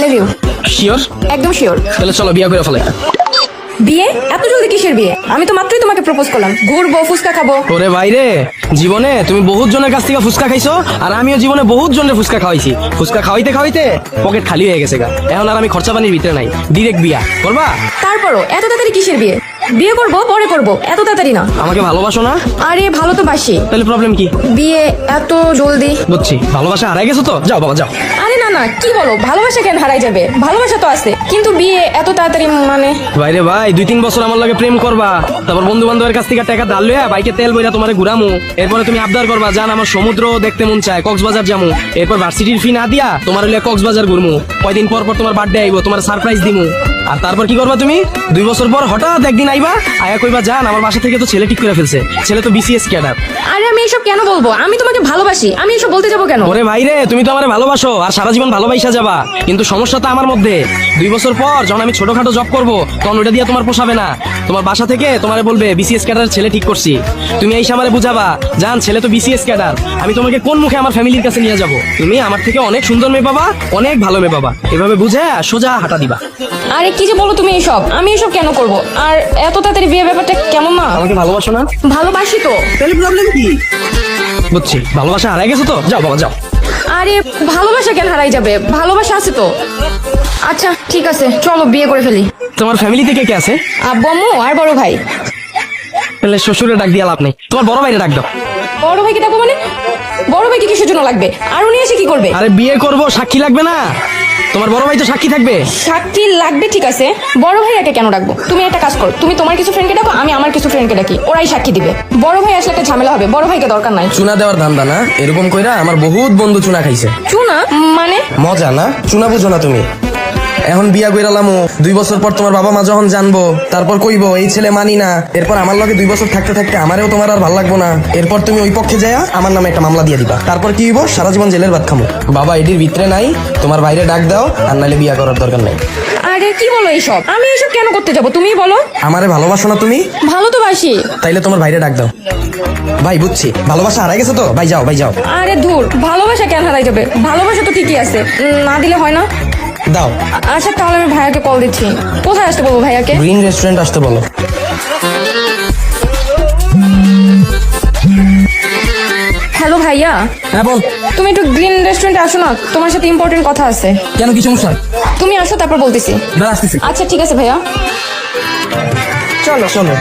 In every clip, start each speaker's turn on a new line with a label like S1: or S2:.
S1: Love you.
S2: Sure?
S1: একদম sure.
S2: তাহলে চলো বিয়ে করে ফেলে।
S1: বিয়ে? এত জলদি কিসের বিয়ে? আমি তো মাত্রই তোমাকে প্রপোজ করলাম, ঘুরবো, ফুচকা খাবো।
S2: ওরে বাইরে, জীবনে তুমি বহুত জনের কাছ থেকে ফুচকা খাইছো, আর আমিও জীবনে বহুত জনের ফুচকা খাওয়াইছি। ফুচকা খাওয়াইতে খাওয়াইতে পকেট খালি হয়ে গেছে গা। এখন আর আমি খরচা পানির ভিতরে নাই। ডিরেক্ট বিয়া করবা?
S1: তারপরও এত তাড়াতাড়ি কিসের বিয়ে? বিয়ে করবো, পরে করবো, এত তাড়াতাড়ি না।
S2: আমাকে ভালোবাসো না?
S1: আরে ভালো তো বাসি।
S2: তাহলে প্রবলেম কি?
S1: বিয়ে এত জলদি?
S2: বুঝছি, ভালোবাসা হারাই গেছো তো। যাও বাবা যাও।
S1: আরে না না, কি বলো, ভালোবাসা কেন হারাই যাবে? ভালোবাসা তো আছে, কিন্তু বিয়ে এত তাড়াতাড়ি মানে?
S2: বাইরে ভাই, 2-3 বছর আমার লগে প্রেম করবা, তারপর বন্ধু বান্ধবের কাছ থেকে টাকা ধার লইয়া বাইকে তেল বইরা তোমারে ঘুরামু, এরপরে তুমি আবদার করবা জান আমার সমুদ্র দেখতে মন চায়, কক্সবাজার যামু, এরপর ভার্সিটির ফি না দিয়া তোমার লইয়া কক্সবাজার ঘুরমু, কয়দিন পর পর তোমার বার্থডে আইবো, তোমার সারপ্রাইজ দিমু, আর তারপর কি করবা তুমি? 2 বছর পর হঠাৎ একদিন আইবা, আয়া কইবা জান আমার বাসা থেকে তো ছেলে ঠিক করে ফেলছে, ছেলে তো বিসিএস ক্যাডার।
S1: আরে আমি এসব কেন বলবো? আমি তোমাকে ভালোবাসি, আমি এসব বলতে যাবো কেন?
S2: ওরে ভাই রে, তুমি তো আমারে ভালোবাসো আর সারা জীবন ভালোবাসা যাবা, কিন্তু সমস্যা তো আমার মধ্যে। 2 বছর পর যখন আমি ছোটখাটো জব করবো, তখন ওটা দিয়ে তোমার পোষাবে না। তোমার বাসা থেকে তোমারে বলবে বিসিএস ক্যাডার ছেলে ঠিক করছি, তুমি এই আমারে বুঝাবা জান ছেলে তো বিসিএস ক্যাডার, আমি তোমাকে কোন মুখে আমার ফ্যামিলির কাছে নিয়ে যাব? তুমি আমার থেকে অনেক সুন্দর মেয়ে পাবা, অনেক ভালো মেয়ে পাবা, এভাবে বুঝে সোজা হাঁটা দিবা।
S1: আরে কি যে বলো তুমি এইসব, আমি এসব কেন করব? আর এত তাড়াতাড়ি বিয়ে ব্যাপারটা কেমন না?
S2: আমাকে ভালোবাসো না?
S1: ভালোবাসি তো।
S2: তাহলে প্রবলেম কি? বুঝছি, ভালোবাসা হারাই গেছো তো। যাও বাবা যাও।
S1: আরে ভালোবাসা কেন হারাই যাবে? ভালোবাসা আছে তো। আচ্ছা ঠিক আছে, চলো বিয়ে করে ফেলি।
S2: তোমার ফ্যামিলি থেকে কে আছে?
S1: আব্বু আম্মু আর বড় ভাই।
S2: তাহলে শ্বশুরে ডাক দিয়া লাভ নেই, তোমার বড় ভাইরে ডাক দাও।
S1: বড় ভাইকে ডাকবো মানে? বড় ভাইকে কিসের জন্য লাগবে? আর উনি এসে কি করবে?
S2: আরে বিয়ে করব, সাক্ষী লাগবে না? তোমার বড় ভাই তো সাক্ষী থাকবে।
S1: সাক্ষী লাগবে ঠিক আছে, বড় ভাইয়াকে কেন ডাকবো? তুমি একটা কাজ করো, তুমি তোমার কিছু ফ্রেন্ডকে ডাকো, আমি আমার কিছু ফ্রেন্ডকে ডাকি, ওরাই সাক্ষী দিবে। বড় ভাই আসলে একটা ঝামেলা হবে, বড় ভাইকে দরকার নাই।
S2: চুনা দেওয়ার ধান্দা না? এরকম কইরা আমার বহুত বন্ধু চুনা খাইছে।
S1: চুনা মানে?
S2: মজা না? চুনা বুঝো না তুমি? এখন বিয়া কইরালামু, 2 বছর পর তোমার বাবা মা যখন জানবো, তারপর কইবো এই ছেলে মানি না, এরপর আমার লগে 2 বছর থাকতে থাকতে আমারেও তোমার আর ভালো লাগবো না, এরপর তুমি ওই পক্ষে যায়া আমার নামে একটা মামলা দিয়ে দিবা, তারপর কি হইব? সারা জীবন জেলের ভাত খামু। বাবা এটির ভিতরে নাই, তোমার বাইরে ডাক দাও, আর নাহলে বিয়া করার দরকার নাই।
S1: আরে কি বলো এইসব? আমি এইসব কেন করতে যাবো? তুমি বলো।
S2: আমারে ভালোবাসো না তুমি?
S1: ভালো তো বাসি।
S2: তাইলে তোমার বাইরে ডাক দাও। ভাই বুঝছি, ভালোবাসা হারাই গেছে তো। ভাই যাও, ভাই যাও।
S1: আরে ধুর, ভালোবাসা কেন হারাই যাবে? ভালোবাসা তো ঠিকই আছে, না দিলে হয় না।
S2: দাও।
S1: আচ্ছা তাহলে আমি ভাইয়াকে কল দিচ্ছি। কোথায় আসতে বলবো ভাইয়াকে?
S2: গ্রিন রেস্টুরেন্ট আসতে বলো।
S1: হ্যালো ভাইয়া।
S2: হ্যাঁ বল।
S1: তুমি একটু গ্রিন রেস্টুরেন্টে আসো না, তোমার সাথে ইম্পর্টেন্ট কথা আছে।
S2: কেন, কি সমস্যা?
S1: তুমি আসো, তারপর বলতেছি।
S2: দাঁড়া আসতেছি।
S1: আচ্ছা ঠিক আছে ভাইয়া, চলো।
S2: চলো।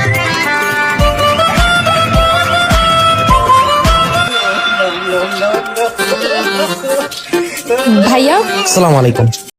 S1: ভাইয়া
S2: আসসালামু আলাইকুম।